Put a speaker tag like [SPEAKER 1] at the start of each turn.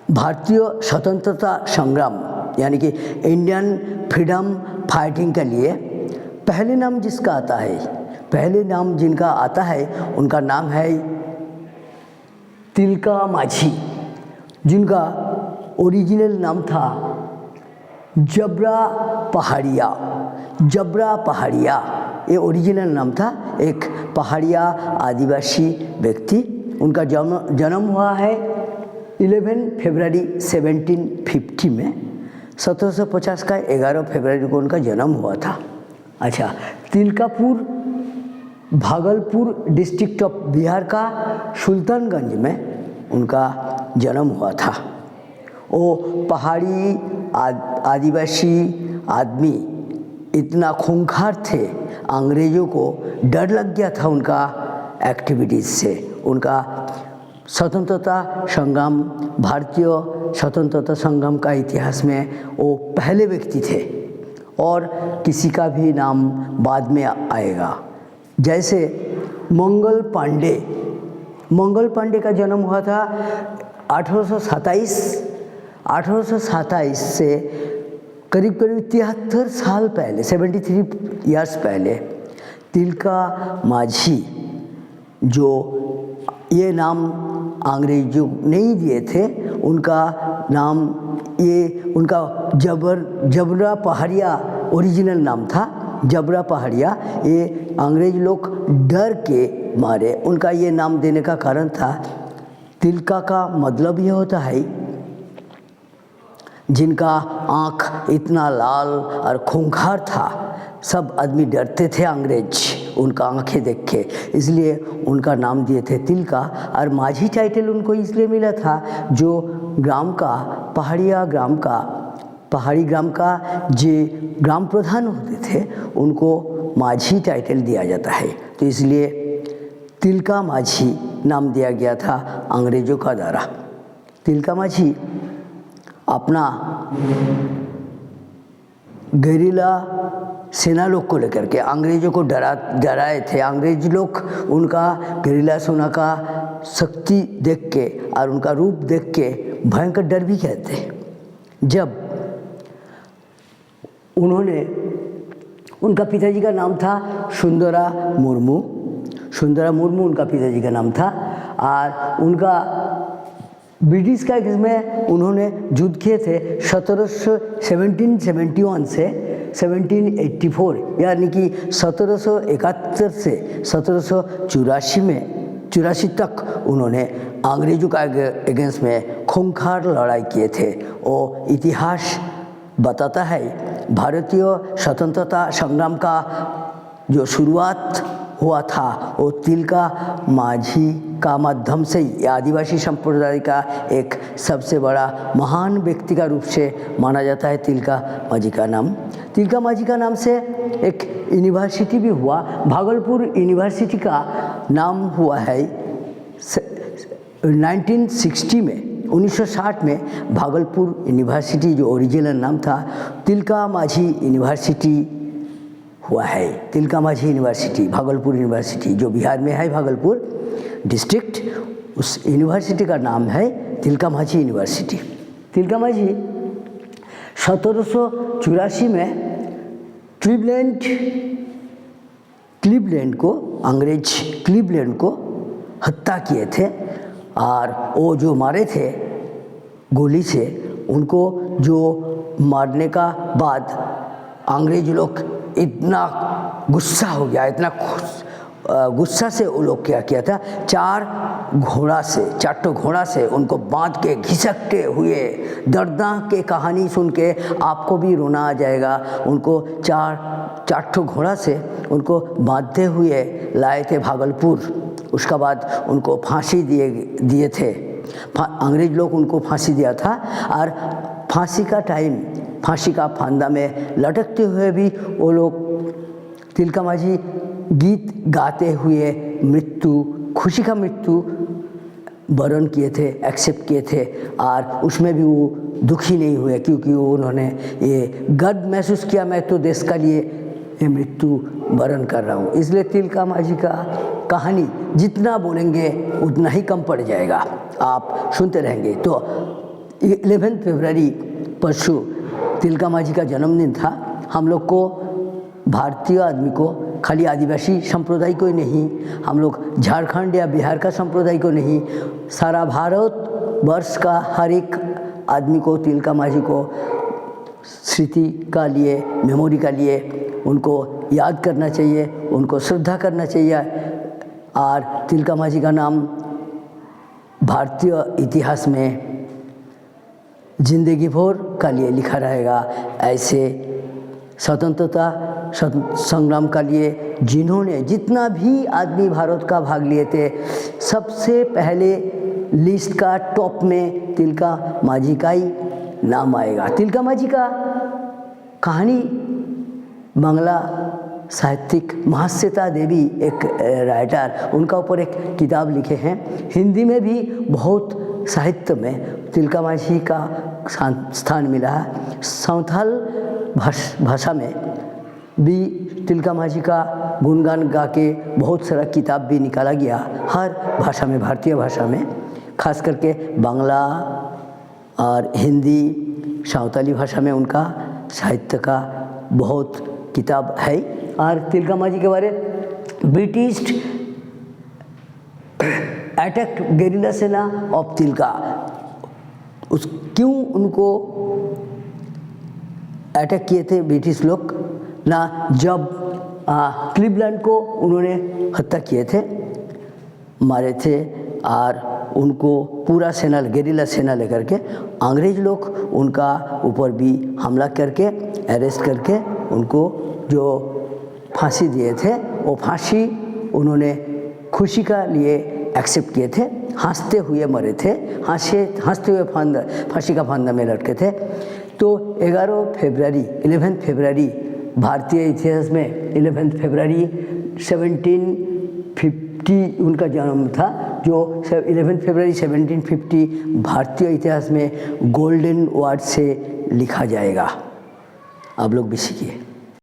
[SPEAKER 1] भारतीय स्वतंत्रता संग्राम यानी कि इंडियन फ्रीडम फाइटिंग के लिए पहले नाम जिसका आता है, पहले नाम जिनका आता है उनका नाम है तिलका माझी, जिनका ओरिजिनल नाम था जबरा पहाड़िया। जबरा पहाड़िया ये ओरिजिनल नाम था, एक पहाड़िया आदिवासी व्यक्ति। उनका जन्म हुआ है 11 फरवरी 1750 में। 1750 का 11 फरवरी को उनका जन्म हुआ था। अच्छा, तिलकापुर भागलपुर डिस्ट्रिक्ट ऑफ बिहार का सुल्तानगंज में उनका जन्म हुआ था। वो पहाड़ी आदिवासी आदमी इतना खूंखार थे, अंग्रेज़ों को डर लग गया था उनका एक्टिविटीज़ से। उनका स्वतंत्रता संग्राम, भारतीय स्वतंत्रता संग्राम का इतिहास में वो पहले व्यक्ति थे और किसी का भी नाम बाद में आएगा। जैसे मंगल पांडे, मंगल पांडे का जन्म हुआ था 1827 से करीब 73 साल पहले, 73 इयर्स पहले। तिलका माझी जो ये नाम अंग्रेजों नहीं दिए थे, उनका नाम ये उनका जबरा पहाड़िया ओरिजिनल नाम था, जबरा पहाड़िया। ये अंग्रेज लोग डर के मारे उनका ये नाम देने का कारण था। तिलका का मतलब ये होता है जिनका आँख इतना लाल और खूंखार था, सब आदमी डरते थे अंग्रेज उनका आँखें देख के, इसलिए उनका नाम दिए थे तिलका। और माझी टाइटल उनको इसलिए मिला था जो ग्राम का, पहाड़ी ग्राम का जो ग्राम प्रधान होते थे उनको माझी टाइटल दिया जाता है, तो इसलिए तिलका माझी नाम दिया गया था अंग्रेज़ों का द्वारा। तिलका माझी अपना गेरिला सेना लोग को लेकर के अंग्रेज़ों को डराए थे। अंग्रेज लोग उनका गेरिला सेना का शक्ति देख के और उनका रूप देख के भयंकर डर भी गए थे। जब उन्होंने, उनका पिताजी का नाम था सुंदरा मुर्मू उनका पिताजी का नाम था, और उनका ब्रिटिश का में उन्होंने युद्ध किए थे 1771 से 1784, यानी कि 1771 से 1784 तक उन्होंने अंग्रेज़ों का अगेंस्ट में खूंखार लड़ाई किए थे। और इतिहास बताता है भारतीय स्वतंत्रता संग्राम का जो शुरुआत हुआ था वो तिलका माझी का माध्यम से, आदिवासी संप्रदाय का एक सबसे बड़ा महान व्यक्ति का रूप से माना जाता है तिलका माझी का नाम। तिलका माझी का नाम से एक यूनिवर्सिटी भी हुआ, भागलपुर यूनिवर्सिटी का नाम हुआ है 1960 में, 1960 में भागलपुर यूनिवर्सिटी जो ओरिजिनल नाम था तिलका माझी यूनिवर्सिटी हुआ है। तिलका माझी यूनिवर्सिटी, भागलपुर यूनिवर्सिटी जो बिहार में है, भागलपुर डिस्ट्रिक्ट, उस यूनिवर्सिटी का नाम है तिलका माझी यूनिवर्सिटी। तिलका माझी 1784 में अंग्रेज क्लीवलैंड को हत्या किए थे, और वो जो मारे थे गोली से, उनको जो मारने का बाद अंग्रेज लोग इतना गुस्सा हो गया, इतना गुस्सा से वो लोग क्या किया था, चारों घोड़ा से उनको बांध के घिसकते हुए, दर्दनाक के कहानी सुन के आपको भी रोना आ जाएगा। उनको चारों घोड़ा से उनको बांधते हुए लाए थे भागलपुर। उसका बाद उनको फांसी दिए थे, अंग्रेज लोग उनको फांसी दिया था, और फांसी का टाइम, फांसी का फंदा में लटकते हुए भी वो लोग तिलका माझी गीत गाते हुए खुशी का मृत्यु वरण किए थे, एक्सेप्ट किए थे, और उसमें भी वो दुखी नहीं हुए, क्योंकि उन्होंने ये गर्व महसूस किया, मैं तो देश का लिए ये मृत्यु वरण कर रहा हूँ। इसलिए तिलका माझी का कहानी जितना बोलेंगे उतना ही कम पड़ जाएगा, आप सुनते रहेंगे। तो 11 फरवरी परसों तिलका मांझी का जन्मदिन था। हम लोग को भारतीय आदमी को, खाली आदिवासी संप्रदाय को ही नहीं, हम लोग झारखंड या बिहार का संप्रदाय को नहीं, सारा भारत वर्ष का हर एक आदमी को तिलका मांझी को स्मृति का लिए, मेमोरी का लिए उनको याद करना चाहिए, उनको श्रद्धा करना चाहिए। और तिलका मांझी का नाम भारतीय इतिहास में जिंदगी भर का लिए लिखा रहेगा। ऐसे स्वतंत्रता संग्राम का लिए जिन्होंने, जितना भी आदमी भारत का भाग लिए थे, सबसे पहले लिस्ट का टॉप में तिलका मांझी का ही नाम आएगा। तिलका मांझी का कहानी बांग्ला साहित्यिक महाश्वेता देवी एक राइटर, उनका ऊपर एक किताब लिखे हैं। हिंदी में भी बहुत साहित्य में तिलका मांझी का स्थान मिला है। संथाल भाषा में भी तिलका मांझी का गुणगान गा के बहुत सारा किताब भी निकाला गया। हर भाषा में, भारतीय भाषा में, खास करके बांग्ला और हिंदी, साँवताली भाषा में उनका साहित्य का बहुत किताब है। और तिलका मांझी के बारे ब्रिटिश अटैक गेरिला सेना ऑफ तिलका, क्यों उनको अटैक किए थे ब्रिटिश लोग ना, जब क्लीवलैंड को उन्होंने हत्या किए थे, मारे थे, और उनको पूरा सेना, गेरिला सेना लेकर के अंग्रेज लोग उनका ऊपर भी हमला करके, अरेस्ट करके उनको जो फांसी दिए थे, वो फांसी उन्होंने खुशी का लिए एक्सेप्ट किए थे। हंसते हुए मरे थे, हंसते हुए फांसी का फंदा में लटके थे। तो 11 फरवरी भारतीय इतिहास में 11 फरवरी 1750 उनका जन्म था, जो 11 फरवरी 1750 भारतीय इतिहास में गोल्डन वर्ड से लिखा जाएगा। आप लोग भी सीखिए।